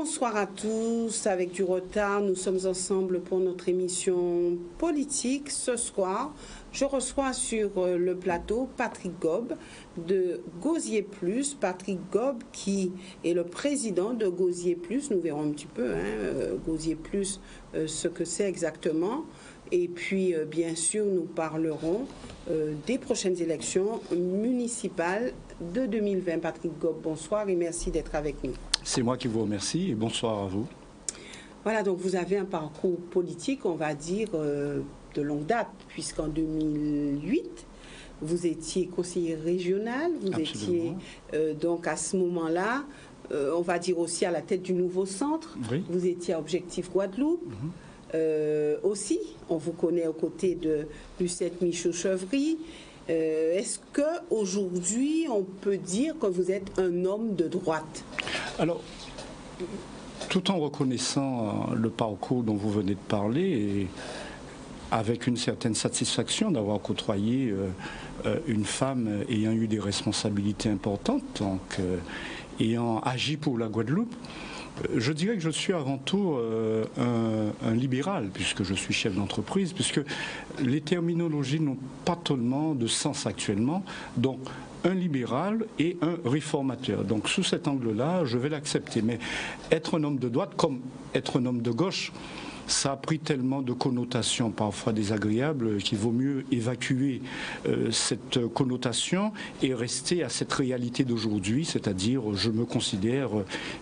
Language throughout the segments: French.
Bonsoir à tous. Avec du retard, nous sommes ensemble pour notre émission politique. Ce soir, je reçois sur le plateau Patrick Gobe de Gosier Plus. Patrick Gobe qui est le président de Gosier Plus. Nous verrons un petit peu, Gosier Plus, ce que c'est exactement. Et puis, bien sûr, nous parlerons des prochaines élections municipales de 2020. Patrick Gobe, bonsoir et merci d'être avec nous. C'est moi qui vous remercie et bonsoir à vous. Voilà, donc vous avez un parcours politique, on va dire, de longue date, puisqu'en 2008, vous étiez conseiller régional, vous Absolument. étiez donc à ce moment-là, on va dire aussi à la tête du nouveau centre, Oui. Vous étiez à Objectif Guadeloupe. Aussi, on vous connaît aux côtés de Lucette Michaud-Chevry. Est-ce qu'aujourd'hui, on peut dire que vous êtes un homme de droite? Alors, tout en reconnaissant le parcours dont vous venez de parler et avec une certaine satisfaction d'avoir côtoyé une femme ayant eu des responsabilités importantes, donc ayant agi pour la Guadeloupe, je dirais que je suis avant tout un libéral, puisque je suis chef d'entreprise, puisque les terminologies n'ont pas tellement de sens actuellement. Donc, un libéral et un réformateur. Donc, sous cet angle-là, je vais l'accepter. Mais être un homme de droite, comme être un homme de gauche, ça a pris tellement de connotations parfois désagréables qu'il vaut mieux évacuer cette connotation et rester à cette réalité d'aujourd'hui, c'est-à-dire je me considère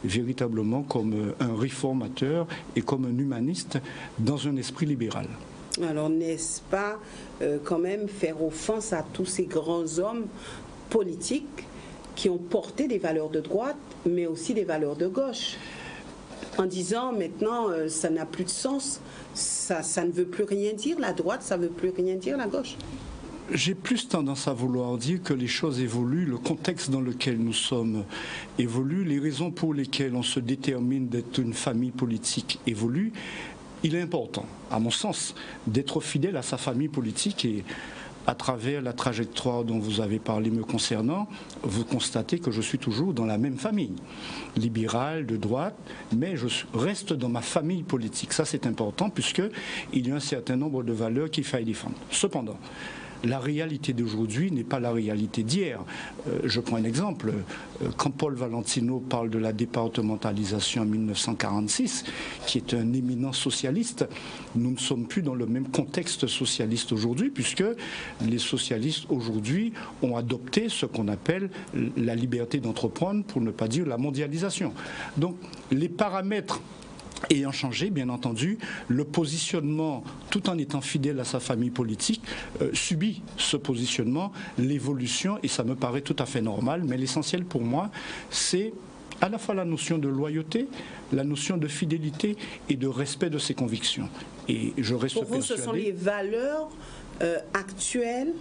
véritablement comme un réformateur et comme un humaniste dans un esprit libéral. Alors n'est-ce pas quand même faire offense à tous ces grands hommes politiques qui ont porté des valeurs de droite mais aussi des valeurs de gauche? En disant maintenant ça n'a plus de sens, ça ne veut plus rien dire, la droite, ça ne veut plus rien dire, la gauche. J'ai plus tendance à vouloir dire que les choses évoluent, le contexte dans lequel nous sommes évolue, les raisons pour lesquelles on se détermine d'être une famille politique évoluent. Il est important, à mon sens, d'être fidèle à sa famille politique et à travers la trajectoire dont vous avez parlé me concernant, vous constatez que je suis toujours dans la même famille, libérale, de droite, mais je reste dans ma famille politique. Ça, c'est important puisqu'il y a un certain nombre de valeurs qu'il faille défendre. Cependant, la réalité d'aujourd'hui n'est pas la réalité d'hier. Je prends un exemple. Quand Paul Valentino parle de la départementalisation en 1946, qui est un éminent socialiste, nous ne sommes plus dans le même contexte socialiste aujourd'hui, puisque les socialistes aujourd'hui ont adopté ce qu'on appelle la liberté d'entreprendre, pour ne pas dire la mondialisation. Donc les paramètres ayant changé, bien entendu, le positionnement, tout en étant fidèle à sa famille politique, subit ce positionnement, l'évolution, et ça me paraît tout à fait normal. Mais l'essentiel pour moi, c'est à la fois la notion de loyauté, la notion de fidélité et de respect de ses convictions. Et je reste persuadé. Pour vous, ce sont les valeurs actuelles?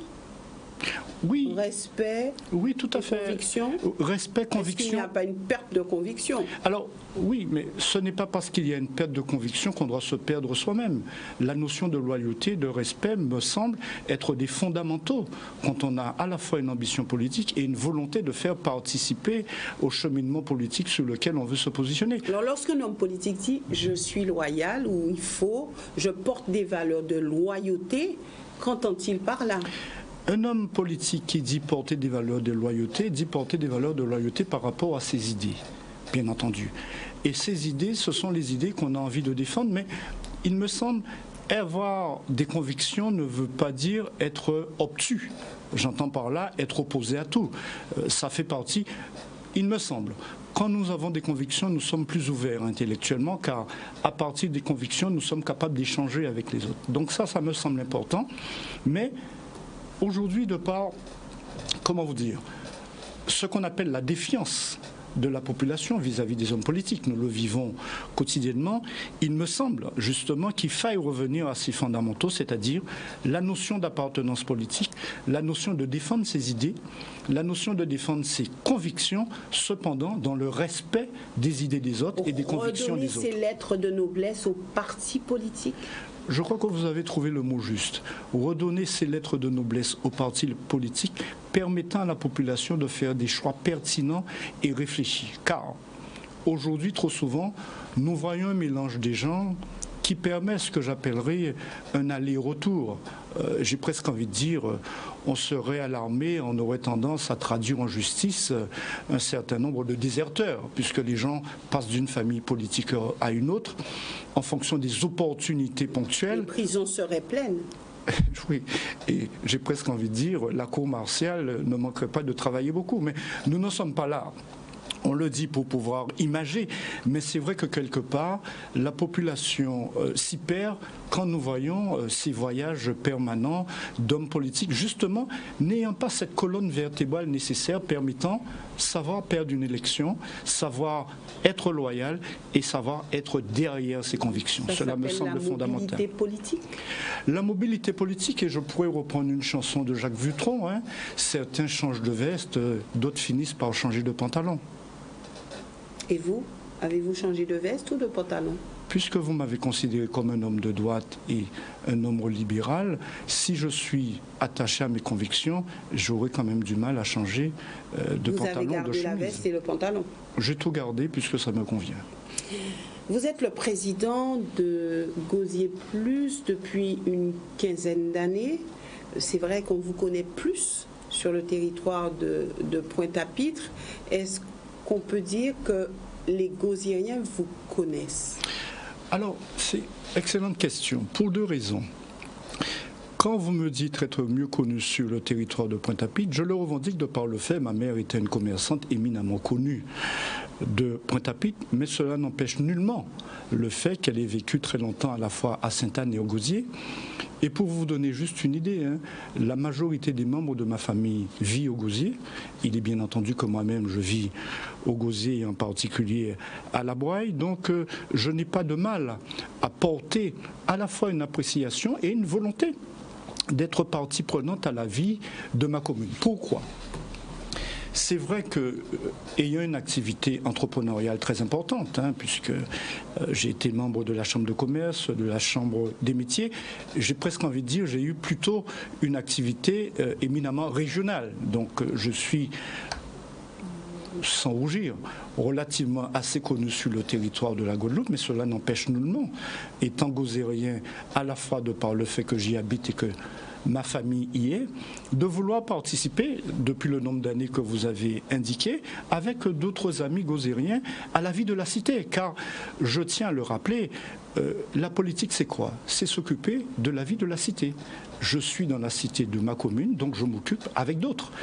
Oui. Respect, oui, tout à fait. Conviction. Respect, conviction. Est-ce qu'il n'y a pas une perte de conviction? Alors, oui, mais ce n'est pas parce qu'il y a une perte de conviction qu'on doit se perdre soi-même. La notion de loyauté, de respect, me semble être des fondamentaux quand on a à la fois une ambition politique et une volonté de faire participer au cheminement politique sur lequel on veut se positionner. Alors, lorsqu'un homme politique dit « je suis loyal » ou « je porte des valeurs de loyauté », qu'entend-il par là? Un homme politique qui dit porter des valeurs de loyauté, dit porter des valeurs de loyauté par rapport à ses idées, bien entendu. Et ces idées, ce sont les idées qu'on a envie de défendre, mais il me semble avoir des convictions ne veut pas dire être obtus. J'entends par là être opposé à tout. Ça fait partie, il me semble. Quand nous avons des convictions, nous sommes plus ouverts intellectuellement, car à partir des convictions, nous sommes capables d'échanger avec les autres. Donc ça me semble important. Mais aujourd'hui, de par, comment vous dire, ce qu'on appelle la défiance de la population vis-à-vis des hommes politiques, nous le vivons quotidiennement, il me semble justement qu'il faille revenir à ces fondamentaux, c'est-à-dire la notion d'appartenance politique, la notion de défendre ses idées, la notion de défendre ses convictions, cependant dans le respect des idées des autres et des convictions des autres. Redonner ces lettres de noblesse aux partis politiques? Je crois que vous avez trouvé le mot juste. Redonner ces lettres de noblesse aux partis politiques permettant à la population de faire des choix pertinents et réfléchis. Car aujourd'hui, trop souvent, nous voyons un mélange des gens qui permet ce que j'appellerais un aller-retour. J'ai presque envie de dire, on serait à l'armée, on aurait tendance à traduire en justice un certain nombre de déserteurs, puisque les gens passent d'une famille politique à une autre en fonction des opportunités ponctuelles. Les prisons seraient pleines. Oui, et j'ai presque envie de dire, la cour martiale ne manquerait pas de travailler beaucoup, mais nous n'en sommes pas là. On le dit pour pouvoir imager, mais c'est vrai que quelque part, la population s'y perd quand nous voyons ces voyages permanents d'hommes politiques, justement, n'ayant pas cette colonne vertébrale nécessaire permettant savoir perdre une élection, savoir être loyal et savoir être derrière ses convictions. Cela me semble fondamental. La mobilité politique ? La mobilité politique, et je pourrais reprendre une chanson de Jacques Dutronc, hein, certains changent de veste, d'autres finissent par changer de pantalon. Et vous, avez-vous changé de veste ou de pantalon ? Puisque vous m'avez considéré comme un homme de droite et un homme libéral, si je suis attaché à mes convictions, j'aurai quand même du mal à changer de pantalon, de chemise. Vous avez gardé la veste et le pantalon ? J'ai tout gardé puisque ça me convient. Vous êtes le président de Gosier Plus depuis une quinzaine d'années. C'est vrai qu'on vous connaît plus sur le territoire de Pointe-à-Pitre. Est-ce qu'on peut dire que les Gosiériens vous connaissent? Alors, c'est une excellente question, pour deux raisons. Quand vous me dites être mieux connu sur le territoire de Pointe-à-Pitre, je le revendique de par le fait, ma mère était une commerçante éminemment connue de Pointe-à-Pitre, mais cela n'empêche nullement le fait qu'elle ait vécu très longtemps à la fois à Sainte-Anne et au Gosier. Et pour vous donner juste une idée, hein, la majorité des membres de ma famille vit au Gosier. Il est bien entendu que moi-même je vis au Gosier et en particulier à la Broye. Donc je n'ai pas de mal à porter à la fois une appréciation et une volonté d'être partie prenante à la vie de ma commune. Pourquoi ? C'est vrai que, ayant une activité entrepreneuriale très importante, hein, puisque j'ai été membre de la Chambre de commerce, de la Chambre des métiers, j'ai presque envie de dire j'ai eu plutôt une activité éminemment régionale. Donc je suis, sans rougir, relativement assez connu sur le territoire de la Guadeloupe, mais cela n'empêche nullement, étant gosérien à la fois de par le fait que j'y habite et que ma famille y est, de vouloir participer, depuis le nombre d'années que vous avez indiqué, avec d'autres amis gosériens à la vie de la cité. Car, je tiens à le rappeler, la politique c'est quoi? C'est s'occuper de la vie de la cité. Je suis dans la cité de ma commune, donc je m'occupe avec d'autres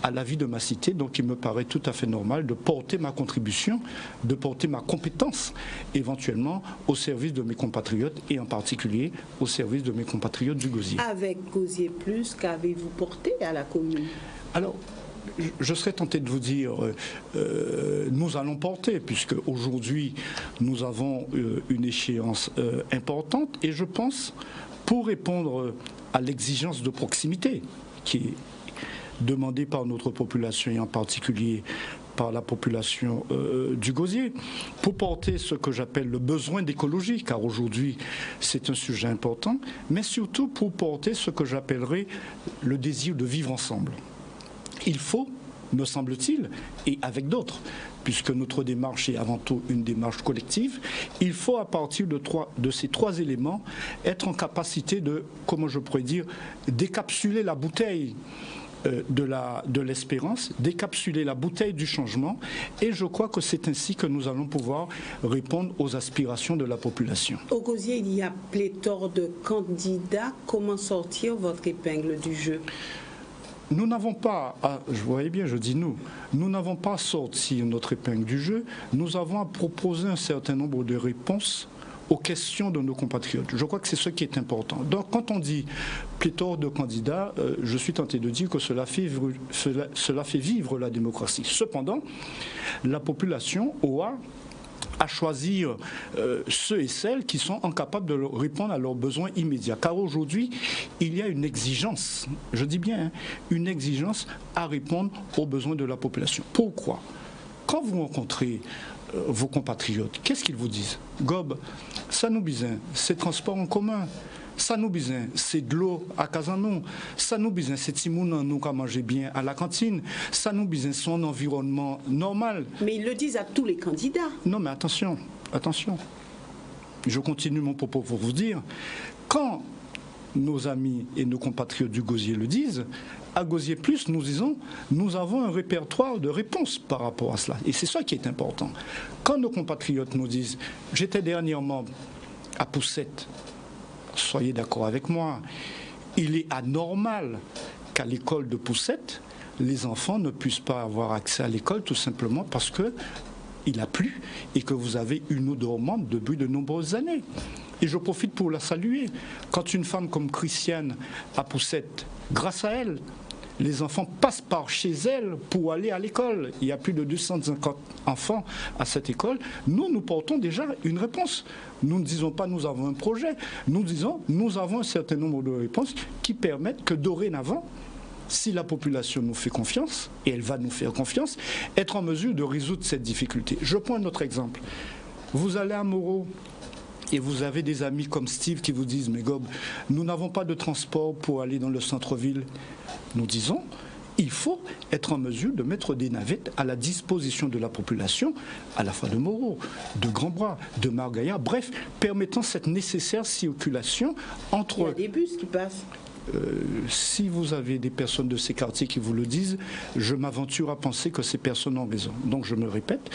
à la vie de ma cité. Donc il me paraît tout à fait normal de porter ma contribution, de porter ma compétence éventuellement au service de mes compatriotes et en particulier au service de mes compatriotes du Gosier. Avec Gosier Plus, qu'avez-vous porté à la commune? Alors, je serais tenté de vous dire, nous allons porter, puisque aujourd'hui nous avons une échéance importante et je pense, pour répondre à l'exigence de proximité qui est demandée par notre population et en particulier par la population du Gosier, pour porter ce que j'appelle le besoin d'écologie, car aujourd'hui c'est un sujet important, mais surtout pour porter ce que j'appellerais le désir de vivre ensemble. Il faut, me semble-t-il, et avec d'autres, puisque notre démarche est avant tout une démarche collective, il faut à partir de ces trois éléments être en capacité de, comment je pourrais dire, décapsuler la bouteille de l'espérance, décapsuler la bouteille du changement, et je crois que c'est ainsi que nous allons pouvoir répondre aux aspirations de la population. Au Gosier, il y a pléthore de candidats. Comment sortir votre épingle du jeu? Nous n'avons pas, je voyais bien, je dis nous n'avons pas sorti notre épingle du jeu, nous avons proposé un certain nombre de réponses aux questions de nos compatriotes. Je crois que c'est ce qui est important. Donc quand on dit pléthore de candidats, je suis tenté de dire que cela fait vivre la démocratie. Cependant, la population aura à choisir ceux et celles qui sont incapables de répondre à leurs besoins immédiats. Car aujourd'hui, il y a une exigence, je dis bien, hein, une exigence à répondre aux besoins de la population. Pourquoi? Quand vous rencontrez vos compatriotes, qu'est-ce qu'ils vous disent? Gob, ça nous bizarre, ces transports en commun, Ça nous besoin, c'est de l'eau à Casanon. Ça nous besoin, c'est Timoun, nous qu'à manger bien à la cantine. Ça nous besoin, son environnement normal. Mais ils le disent à tous les candidats. Non, mais attention, attention. Je continue mon propos pour vous dire, quand nos amis et nos compatriotes du Gosier le disent, à Gosier Plus, nous disons, nous avons un répertoire de réponses par rapport à cela. Et c'est ça qui est important. Quand nos compatriotes nous disent, j'étais dernièrement à Poussette, soyez d'accord avec moi, il est anormal qu'à l'école de Poussette, les enfants ne puissent pas avoir accès à l'école tout simplement parce qu'il a plu et que vous avez une eau dormante depuis de nombreuses années. Et je profite pour la saluer. Quand une femme comme Christiane à Poussette, grâce à elle, les enfants passent par chez elle pour aller à l'école. Il y a plus de 250 enfants à cette école. Nous portons déjà une réponse. Nous ne disons pas nous avons un projet. Nous disons nous avons un certain nombre de réponses qui permettent que dorénavant, si la population nous fait confiance, et elle va nous faire confiance, être en mesure de résoudre cette difficulté. Je prends un autre exemple. Vous allez à Moreau, et vous avez des amis comme Steve qui vous disent « Mais Gob, nous n'avons pas de transport pour aller dans le centre-ville. » Nous disons il faut être en mesure de mettre des navettes à la disposition de la population, à la fois de Moreau, de Grand-Bras, de Margaillard, bref, permettant cette nécessaire circulation entre... Il y a des bus qui passent. Si vous avez des personnes de ces quartiers qui vous le disent, je m'aventure à penser que ces personnes ont raison. Donc je me répète,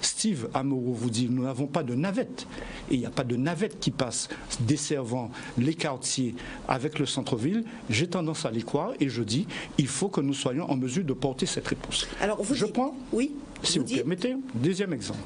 Steve Amoro vous dit nous n'avons pas de navette et il n'y a pas de navette qui passe desservant les quartiers avec le centre-ville. J'ai tendance à les croire et je dis il faut que nous soyons en mesure de porter cette réponse. Alors je prends, oui, si vous permettez, deuxième exemple.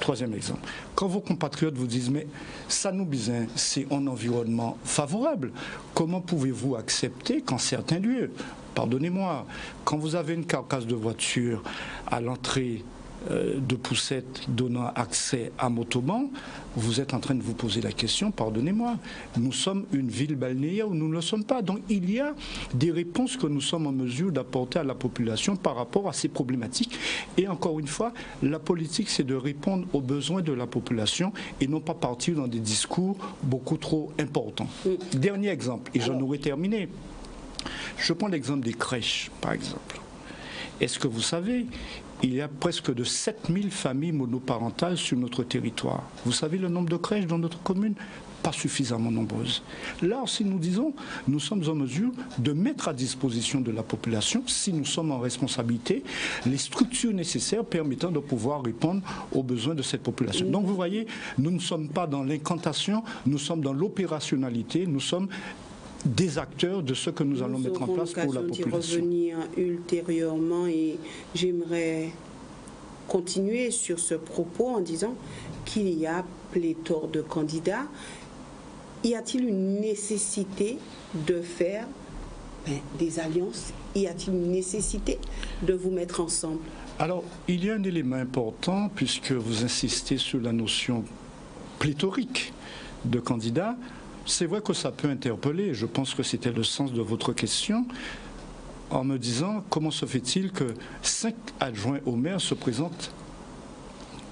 Troisième exemple. Quand vos compatriotes vous disent mais ça nous besoin, c'est un environnement favorable, comment pouvez-vous accepter qu'en certains lieux, pardonnez-moi, quand vous avez une carcasse de voiture à l'entrée de Poussette donnant accès à Montauban, vous êtes en train de vous poser la question, pardonnez-moi, nous sommes une ville balnéaire ou nous ne le sommes pas. Donc il y a des réponses que nous sommes en mesure d'apporter à la population par rapport à ces problématiques. Et encore une fois, la politique, c'est de répondre aux besoins de la population et non pas partir dans des discours beaucoup trop importants. Dernier exemple, et j'en aurais terminé. Je prends l'exemple des crèches, par exemple. Est-ce que vous savez, il y a presque de 7000 familles monoparentales sur notre territoire. Vous savez le nombre de crèches dans notre commune ? Pas suffisamment nombreuses. Là, si nous disons, nous sommes en mesure de mettre à disposition de la population, si nous sommes en responsabilité, les structures nécessaires permettant de pouvoir répondre aux besoins de cette population. Donc vous voyez, nous ne sommes pas dans l'incantation, nous sommes dans l'opérationnalité, nous sommes des acteurs de ce que nous allons mettre en place pour la population. Nous aurons l'occasion d'y revenir ultérieurement et j'aimerais continuer sur ce propos en disant qu'il y a pléthore de candidats. Y a-t-il une nécessité de faire des alliances? Y a-t-il une nécessité de vous mettre ensemble? Alors, il y a un élément important puisque vous insistez sur la notion pléthorique de candidats. C'est vrai que ça peut interpeller, je pense que c'était le sens de votre question, en me disant comment se fait-il que 5 adjoints au maire se présentent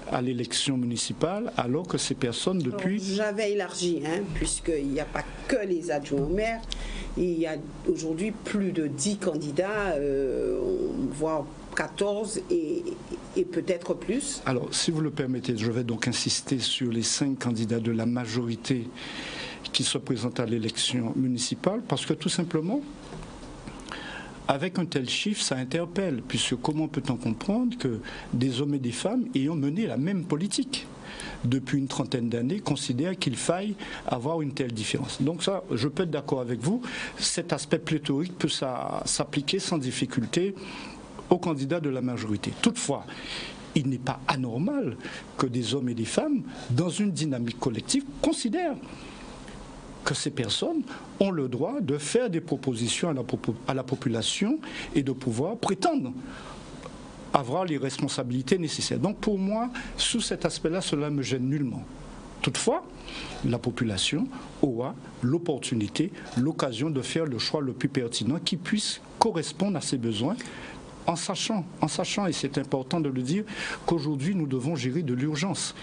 à l'élection municipale alors que ces personnes depuis... J'avais élargi, puisqu'il n'y a pas que les adjoints au maire, il y a aujourd'hui plus de 10 candidats, voire 14 et peut-être plus. Alors, si vous le permettez, je vais donc insister sur les 5 candidats de la majorité qui se présentent à l'élection municipale, parce que tout simplement, avec un tel chiffre, ça interpelle, puisque comment peut-on comprendre que des hommes et des femmes ayant mené la même politique depuis une trentaine d'années considèrent qu'il faille avoir une telle différence. Donc ça, je peux être d'accord avec vous, cet aspect pléthorique peut s'appliquer sans difficulté aux candidats de la majorité. Toutefois, il n'est pas anormal que des hommes et des femmes, dans une dynamique collective, considèrent que ces personnes ont le droit de faire des propositions à la population et de pouvoir prétendre avoir les responsabilités nécessaires. Donc pour moi, sous cet aspect-là, cela ne me gêne nullement. Toutefois, la population aura l'opportunité, l'occasion de faire le choix le plus pertinent qui puisse correspondre à ses besoins en sachant, et c'est important de le dire, qu'aujourd'hui nous devons gérer de l'urgence.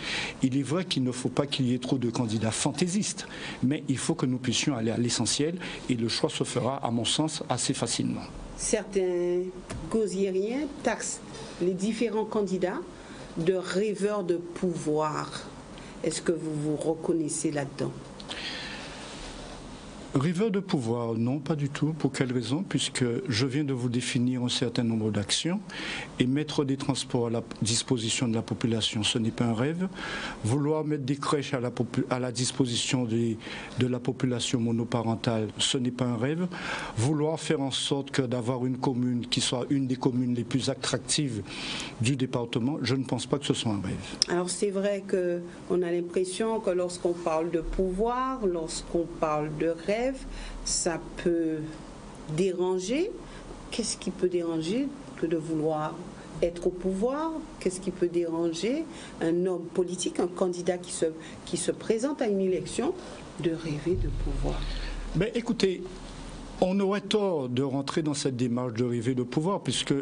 Il est vrai qu'il ne faut pas qu'il y ait trop de candidats fantaisistes, mais il faut que nous puissions aller à l'essentiel et le choix se fera, à mon sens, assez facilement. Certains gauziériens taxent les différents candidats de rêveurs de pouvoir. Est-ce que vous vous reconnaissez là-dedans? Rêveur de pouvoir, non, pas du tout. Pour quelle raison? Puisque je viens de vous définir un certain nombre d'actions et mettre des transports à la disposition de la population, ce n'est pas un rêve. Vouloir mettre des crèches à la disposition de la population monoparentale, ce n'est pas un rêve. Vouloir faire en sorte que d'avoir une commune qui soit une des communes les plus attractives du département, je ne pense pas que ce soit un rêve. Alors c'est vrai qu'on a l'impression que lorsqu'on parle de pouvoir, lorsqu'on parle de rêve, ça peut déranger. Qu'est-ce qui peut déranger que de vouloir être au pouvoir? Qu'est-ce qui peut déranger un homme politique, un candidat qui se présente à une élection, de rêver de pouvoir? Ben, écoutez, on aurait tort de rentrer dans cette démarche de rêver de pouvoir, puisque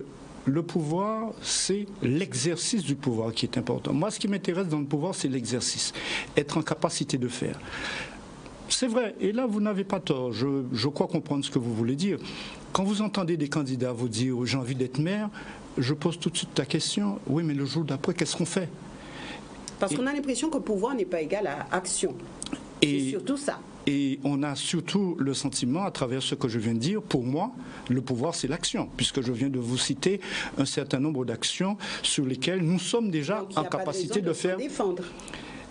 le pouvoir, c'est l'exercice du pouvoir qui est important. Moi, ce qui m'intéresse dans le pouvoir, c'est l'exercice, être en capacité de faire. C'est vrai, et là vous n'avez pas tort, je crois comprendre ce que vous voulez dire. Quand vous entendez des candidats vous dire « j'ai envie d'être maire », je pose tout de suite la question « oui, mais le jour d'après, qu'est-ce qu'on fait ?» Parce qu'on a l'impression que pouvoir n'est pas égal à action. C'est surtout ça. Et on a surtout le sentiment, à travers ce que je viens de dire, pour moi, le pouvoir, c'est l'action, puisque je viens de vous citer un certain nombre d'actions sur lesquelles nous sommes déjà en capacité de faire... défendre.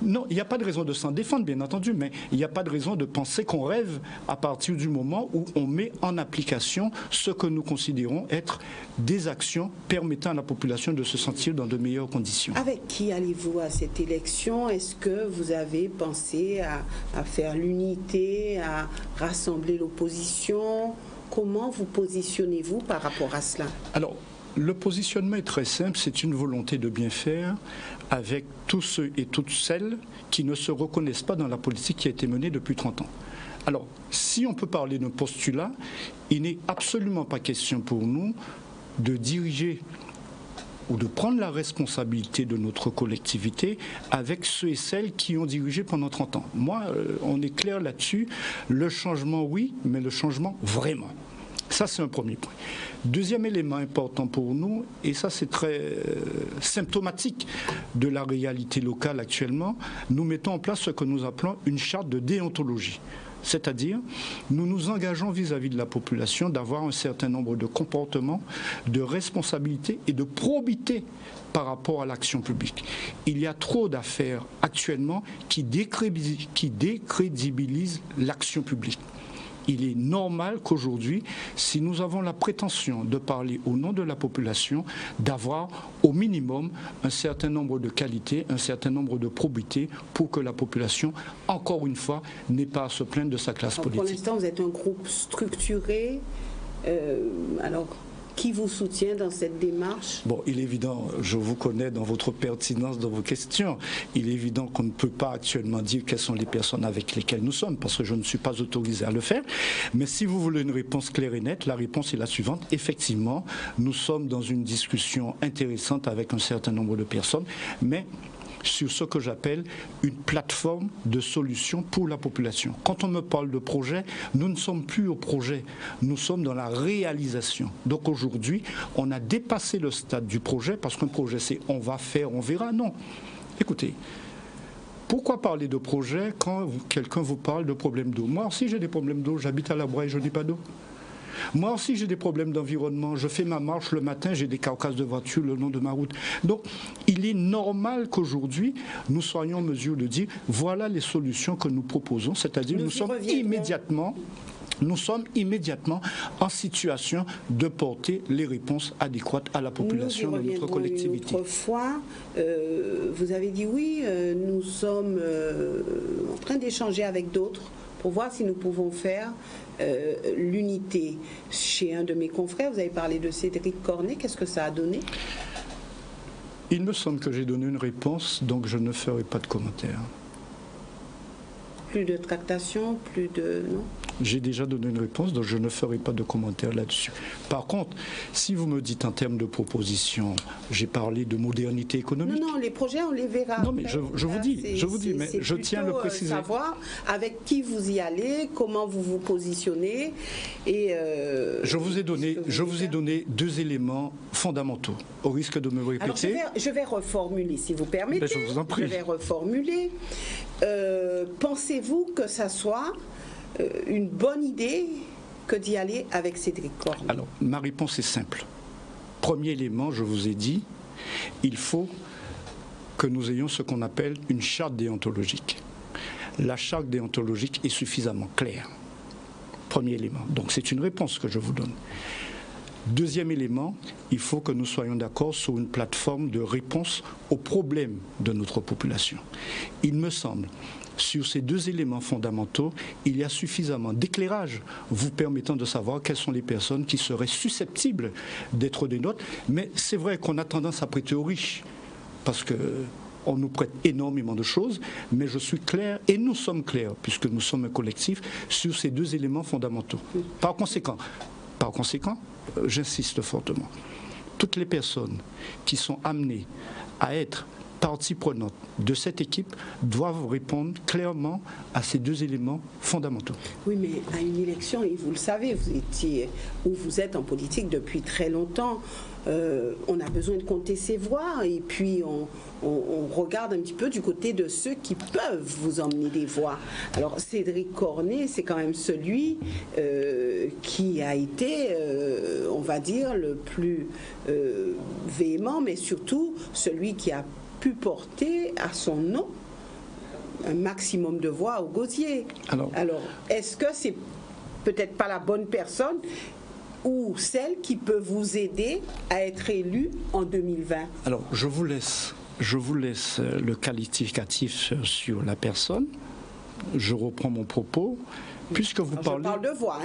Non, il n'y a pas de raison de s'en défendre, bien entendu, mais il n'y a pas de raison de penser qu'on rêve à partir du moment où on met en application ce que nous considérons être des actions permettant à la population de se sentir dans de meilleures conditions. Avec qui allez-vous à cette élection? Est-ce que vous avez pensé à faire l'unité, à rassembler l'opposition? Comment vous positionnez-vous par rapport à cela? Alors, le positionnement est très simple, c'est une volonté de bien faire avec tous ceux et toutes celles qui ne se reconnaissent pas dans la politique qui a été menée depuis 30 ans. Alors, si on peut parler d'un postulat, il n'est absolument pas question pour nous de diriger ou de prendre la responsabilité de notre collectivité avec ceux et celles qui ont dirigé pendant 30 ans. Moi, on est clair là-dessus, le changement oui, mais le changement vraiment. Ça, c'est un premier point. Deuxième élément important pour nous, et ça c'est très symptomatique de la réalité locale actuellement, nous mettons en place ce que nous appelons une charte de déontologie. C'est-à-dire, nous nous engageons vis-à-vis de la population d'avoir un certain nombre de comportements, de responsabilités et de probité par rapport à l'action publique. Il y a trop d'affaires actuellement qui décrédibilisent l'action publique. Il est normal qu'aujourd'hui, si nous avons la prétention de parler au nom de la population, d'avoir au minimum un certain nombre de qualités, un certain nombre de probités pour que la population, encore une fois, n'ait pas à se plaindre de sa classe politique. Pour l'instant, vous êtes un groupe structuré. Alors, qui vous soutient dans cette démarche? Bon, il est évident, je vous connais dans votre pertinence, dans vos questions. Il est évident qu'on ne peut pas actuellement dire quelles sont les personnes avec lesquelles nous sommes, parce que je ne suis pas autorisé à le faire. Mais si vous voulez une réponse claire et nette, la réponse est la suivante. Effectivement, nous sommes dans une discussion intéressante avec un certain nombre de personnes, mais sur ce que j'appelle une plateforme de solutions pour la population. Quand on me parle de projet, nous ne sommes plus au projet, nous sommes dans la réalisation. Donc aujourd'hui, on a dépassé le stade du projet, parce qu'un projet c'est on va faire, on verra. Non. Écoutez, pourquoi parler de projet quand quelqu'un vous parle de problèmes d'eau? Moi aussi j'ai des problèmes d'eau, j'habite à la Broye et je n'ai pas d'eau. Moi aussi, j'ai des problèmes d'environnement. Je fais ma marche le matin, j'ai des carcasses de voitures le long de ma route. Donc, il est normal qu'aujourd'hui, nous soyons en mesure de dire voilà les solutions que nous proposons, c'est-à-dire nous sommes immédiatement en situation de porter les réponses adéquates à la population de notre collectivité. Une autre fois, vous avez dit oui, nous sommes en train d'échanger avec d'autres pour voir si nous pouvons faire l'unité. Chez un de mes confrères, vous avez parlé de Cédric Cornet, qu'est-ce que ça a donné? Il me semble que j'ai donné une réponse, donc je ne ferai pas de commentaire. Plus de tractation, plus de... non? J'ai déjà donné une réponse, donc je ne ferai pas de commentaire là-dessus. Par contre, si vous me dites en termes de propositions, j'ai parlé de modernité économique. Non, les projets, on les verra. Non, mais je vous dis, mais je tiens à le préciser. Savoir avec qui vous y allez, comment vous vous positionnez. Et je vous ai donné 2 éléments fondamentaux. Au risque de me répéter. Alors, je vais reformuler, si vous permettez. Ben, je vous en prie. Je vais reformuler. Pensez-vous que ça soit une bonne idée que d'y aller avec Cédric Cornet? Alors, ma réponse est simple. Premier élément, je vous ai dit, il faut que nous ayons ce qu'on appelle une charte déontologique. La charte déontologique est suffisamment claire. Premier élément. Donc, c'est une réponse que je vous donne. Deuxième élément, il faut que nous soyons d'accord sur une plateforme de réponse aux problèmes de notre population. Il me semble, sur ces 2 éléments fondamentaux, il y a suffisamment d'éclairage vous permettant de savoir quelles sont les personnes qui seraient susceptibles d'être des nôtres. Mais c'est vrai qu'on a tendance à prêter aux riches, parce qu'on nous prête énormément de choses, mais je suis clair, et nous sommes clairs, puisque nous sommes un collectif, sur ces 2 éléments fondamentaux. Par conséquent, j'insiste fortement, toutes les personnes qui sont amenées à être partie prenante de cette équipe doivent répondre clairement à ces 2 éléments fondamentaux. Oui, mais à une élection, et vous le savez, vous êtes en politique depuis très longtemps, on a besoin de compter ses voix, et puis on regarde un petit peu du côté de ceux qui peuvent vous emmener des voix. Alors Cédric Cornet, c'est quand même celui qui a été, on va dire, le plus véhément, mais surtout celui qui a pu porter à son nom un maximum de voix au gosier. Alors est-ce que c'est peut-être pas la bonne personne ou celle qui peut vous aider à être élu en 2020? Alors, je vous laisse le qualificatif sur la personne. Je reprends mon propos. Puisque vous parlez... Je parle de voix.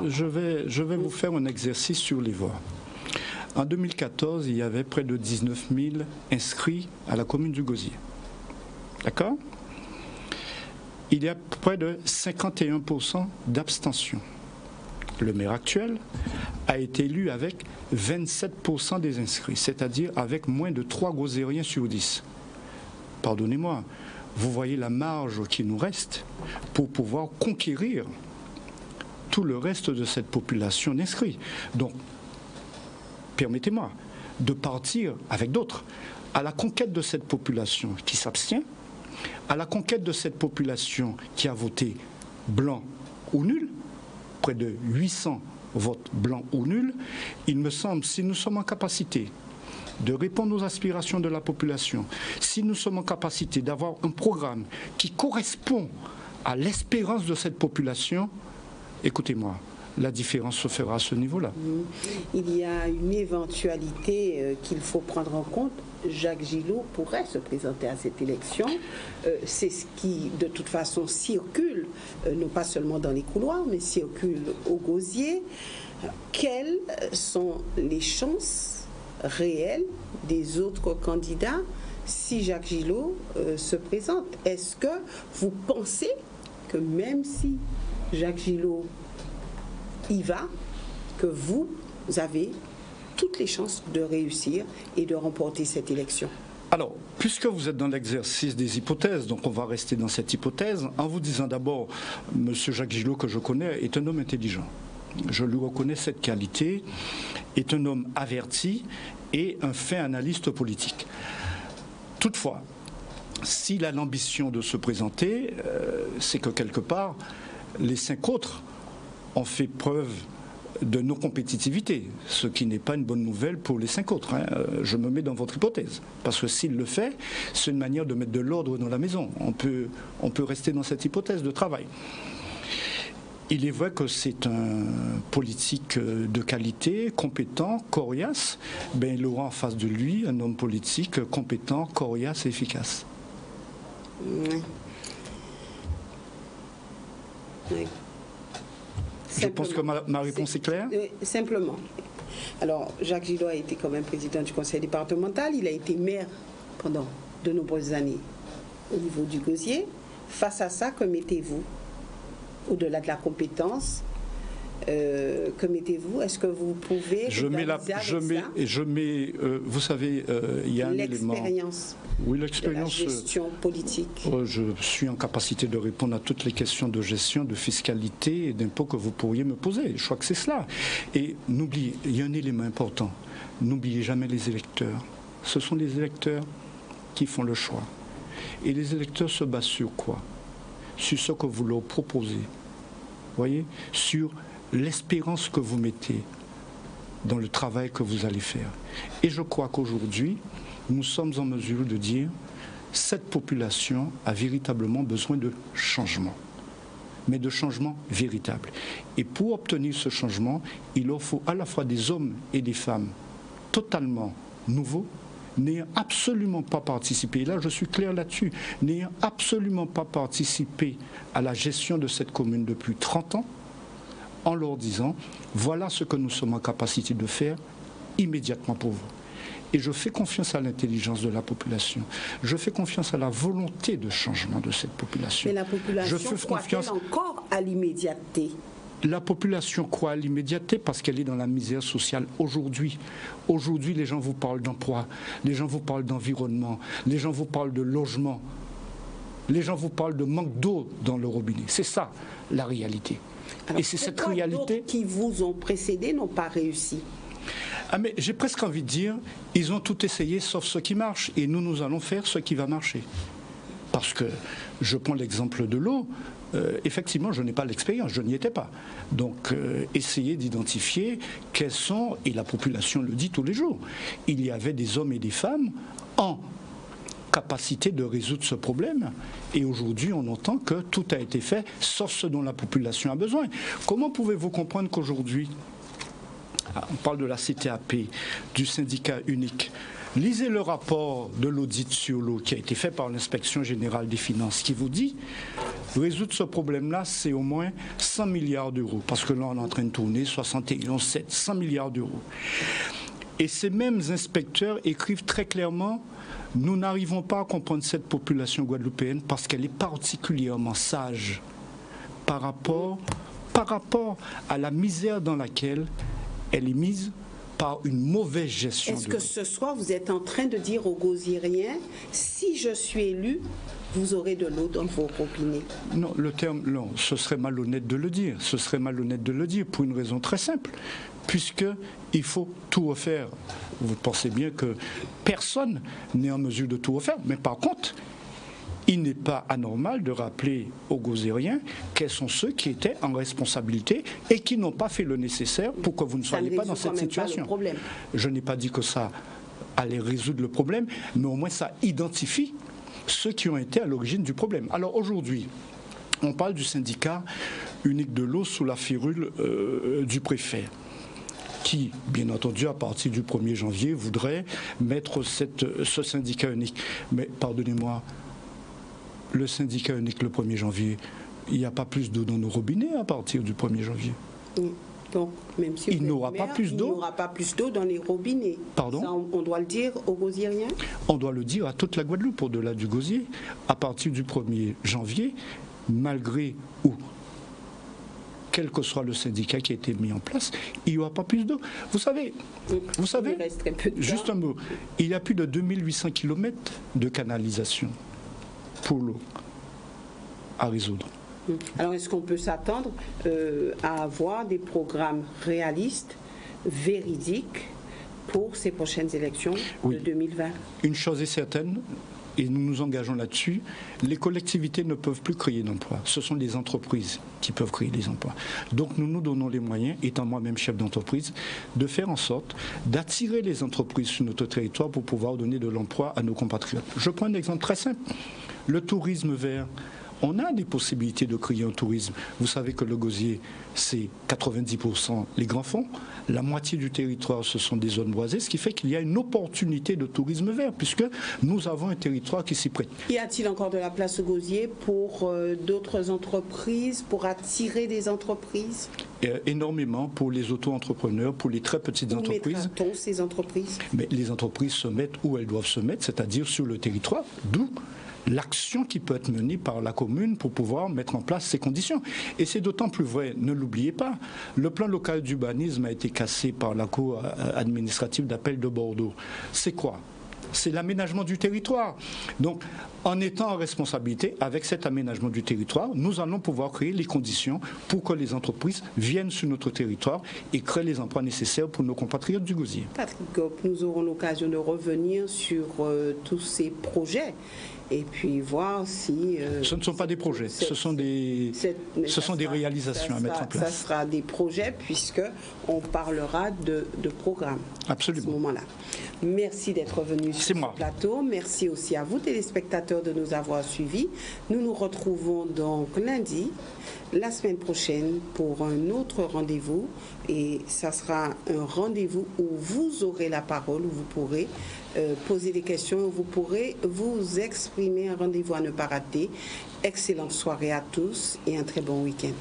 Je vais vous faire un exercice sur les voix. En 2014, il y avait près de 19 000 inscrits à la commune du Gosier. D'accord? Il y a près de 51% d'abstention. Le maire actuel a été élu avec 27% des inscrits, c'est-à-dire avec moins de 3 Gosiériens sur 10. Pardonnez-moi, vous voyez la marge qui nous reste pour pouvoir conquérir tout le reste de cette population d'inscrits. Donc, permettez-moi de partir avec d'autres à la conquête de cette population qui s'abstient, à la conquête de cette population qui a voté blanc ou nul, près de 800 votes blancs ou nuls. Il me semble, si nous sommes en capacité de répondre aux aspirations de la population, si nous sommes en capacité d'avoir un programme qui correspond à l'espérance de cette population, écoutez-moi, la différence se fera à ce niveau-là. Il y a une éventualité qu'il faut prendre en compte. Jacques Gillot pourrait se présenter à cette élection. C'est ce qui, de toute façon, circule, non pas seulement dans les couloirs, mais circule au Gosier. Quelles sont les chances réelles des autres candidats si Jacques Gillot se présente? Est-ce que vous pensez que même si Jacques Gillot y va, que vous avez toutes les chances de réussir et de remporter cette élection? Alors, puisque vous êtes dans l'exercice des hypothèses, donc on va rester dans cette hypothèse, en vous disant d'abord, M. Jacques Gillot, que je connais, est un homme intelligent. Je lui reconnais cette qualité, est un homme averti et un fin analyste politique. Toutefois, s'il a l'ambition de se présenter, c'est que quelque part, les 5 autres ont fait preuve de non-compétitivité, ce qui n'est pas une bonne nouvelle pour les 5 autres. Je me mets dans votre hypothèse, parce que s'il le fait, c'est une manière de mettre de l'ordre dans la maison. On peut rester dans cette hypothèse de travail. Il est vrai que c'est un politique de qualité, compétent, coriace. Ben, il aura en face de lui un homme politique compétent, coriace et efficace. Oui. Oui. Je pense que ma réponse est claire. Simplement. Alors, Jacques Gillot a été quand même président du conseil départemental. Il a été maire pendant de nombreuses années au niveau du Gosier. Face à ça, que mettez-vous? au-delà de la compétence. Que mettez-vous? Est-ce que vous pouvez vous savez, il y a un élément. L'expérience. Oui, l'expérience. De la gestion politique. Je suis en capacité de répondre à toutes les questions de gestion, de fiscalité et d'impôts que vous pourriez me poser. Je crois que c'est cela. Et n'oubliez, il y a un élément important. N'oubliez jamais les électeurs. Ce sont les électeurs qui font le choix. Et les électeurs se basent sur quoi? Sur ce que vous leur proposez. Voyez? Sur l'espérance que vous mettez dans le travail que vous allez faire. Et je crois qu'aujourd'hui, nous sommes en mesure de dire cette population a véritablement besoin de changement, mais de changement véritable. Et pour obtenir ce changement, il leur faut à la fois des hommes et des femmes totalement nouveaux, n'ayant absolument pas participé, et là je suis clair là-dessus, n'ayant absolument pas participé à la gestion de cette commune depuis 30 ans, en leur disant, voilà ce que nous sommes en capacité de faire immédiatement pour vous. Et je fais confiance à l'intelligence de la population. Je fais confiance à la volonté de changement de cette population. Mais la population croit-elle encore à l'immédiateté? La population croit à l'immédiateté parce qu'elle est dans la misère sociale aujourd'hui. Aujourd'hui, les gens vous parlent d'emploi, les gens vous parlent d'environnement, les gens vous parlent de logement, les gens vous parlent de manque d'eau dans le robinet. C'est ça, la réalité. Alors, et c'est cette réalité qui vous ont précédé n'ont pas réussi. Ah mais j'ai presque envie de dire, ils ont tout essayé sauf ce qui marche. Et nous allons faire ce qui va marcher. Parce que, je prends l'exemple de l'eau, effectivement, je n'ai pas l'expérience, je n'y étais pas. Donc, essayez d'identifier quels sont, et la population le dit tous les jours, il y avait des hommes et des femmes en capacité de résoudre ce problème. Et aujourd'hui, on entend que tout a été fait, sauf ce dont la population a besoin. Comment pouvez-vous comprendre qu'aujourd'hui, on parle de la CTAP, du syndicat unique, lisez le rapport de l'audit sur l'eau qui a été fait par l'inspection générale des finances qui vous dit résoudre ce problème-là, c'est au moins 100 milliards d'euros. Parce que là, on est en train de tourner 71, 100 milliards d'euros. Et ces mêmes inspecteurs écrivent très clairement, nous n'arrivons pas à comprendre cette population guadeloupéenne parce qu'elle est particulièrement sage par rapport à la misère dans laquelle elle est mise par une mauvaise gestion. Est-ce que ce soir, vous êtes en train de dire aux Gauziériens, si je suis élu, vous aurez de l'eau dans vos robinets? Non, non, ce serait malhonnête de le dire. Ce serait malhonnête de le dire pour une raison très simple. Puisqu'il faut tout refaire. Vous pensez bien que personne n'est en mesure de tout refaire. Mais par contre, il n'est pas anormal de rappeler aux Gauziériens quels sont ceux qui étaient en responsabilité et qui n'ont pas fait le nécessaire pour que vous ne soyez pas dans cette situation. Je n'ai pas dit que ça allait résoudre le problème, mais au moins ça identifie ceux qui ont été à l'origine du problème. Alors aujourd'hui, on parle du syndicat unique de l'eau sous la férule du préfet, qui, bien entendu, à partir du 1er janvier, voudrait mettre ce syndicat unique. Mais pardonnez-moi, le syndicat unique le 1er janvier, il n'y a pas plus d'eau dans nos robinets à partir du 1er janvier. Donc, même si il n'aura pas plus d'eau. Il n'aura pas plus d'eau dans les robinets. Pardon? Ça, on doit le dire aux Gauziériens? On doit le dire à toute la Guadeloupe, au-delà du Gauzier. À partir du 1er janvier, malgré ou quel que soit le syndicat qui a été mis en place, il n'y aura pas plus d'eau. Vous savez, il reste très peu de juste temps. un mot, il y a plus de 2800 km de canalisation pour l'eau à résoudre. Alors, est-ce qu'on peut s'attendre à avoir des programmes réalistes, véridiques, pour ces prochaines élections de 2020? Une chose est certaine, et nous nous engageons là-dessus, les collectivités ne peuvent plus créer d'emplois. Ce sont les entreprises qui peuvent créer des emplois. Donc nous nous donnons les moyens, étant moi-même chef d'entreprise, de faire en sorte d'attirer les entreprises sur notre territoire pour pouvoir donner de l'emploi à nos compatriotes. Je prends un exemple très simple. Le tourisme vert. On a des possibilités de créer un tourisme. Vous savez que le Gauzier, c'est 90% les grands fonds. La moitié du territoire, ce sont des zones boisées, ce qui fait qu'il y a une opportunité de tourisme vert, puisque nous avons un territoire qui s'y prête. Y a-t-il encore de la place au Gauzier pour d'autres entreprises, pour attirer des entreprises? Énormément pour les auto-entrepreneurs, pour les très petites entreprises. Où mettra-t-on ces entreprises? Mais les entreprises se mettent où elles doivent se mettre, c'est-à-dire sur le territoire, d'où l'action qui peut être menée par la commune pour pouvoir mettre en place ces conditions. Et c'est d'autant plus vrai, ne l'oubliez pas, le plan local d'urbanisme a été cassé par la Cour administrative d'appel de Bordeaux. C'est quoi ? C'est l'aménagement du territoire. Donc, en étant en responsabilité avec cet aménagement du territoire, nous allons pouvoir créer les conditions pour que les entreprises viennent sur notre territoire et créent les emplois nécessaires pour nos compatriotes du Gosier. Patrick Gob, nous aurons l'occasion de revenir sur tous ces projets et puis voir si... ce ne sont pas des projets, ce sont des réalisations à mettre en place. Ça sera des projets puisqu'on parlera de programmes. Absolument. À ce moment-là. Merci d'être venu sur ce plateau. Merci aussi à vous, téléspectateurs, de nous avoir suivis. Nous nous retrouvons donc lundi, la semaine prochaine, pour un autre rendez-vous. Et ça sera un rendez-vous où vous aurez la parole, où vous pourrez poser des questions, où vous pourrez vous exprimer. Un rendez-vous à ne pas rater. Excellente soirée à tous et un très bon week-end.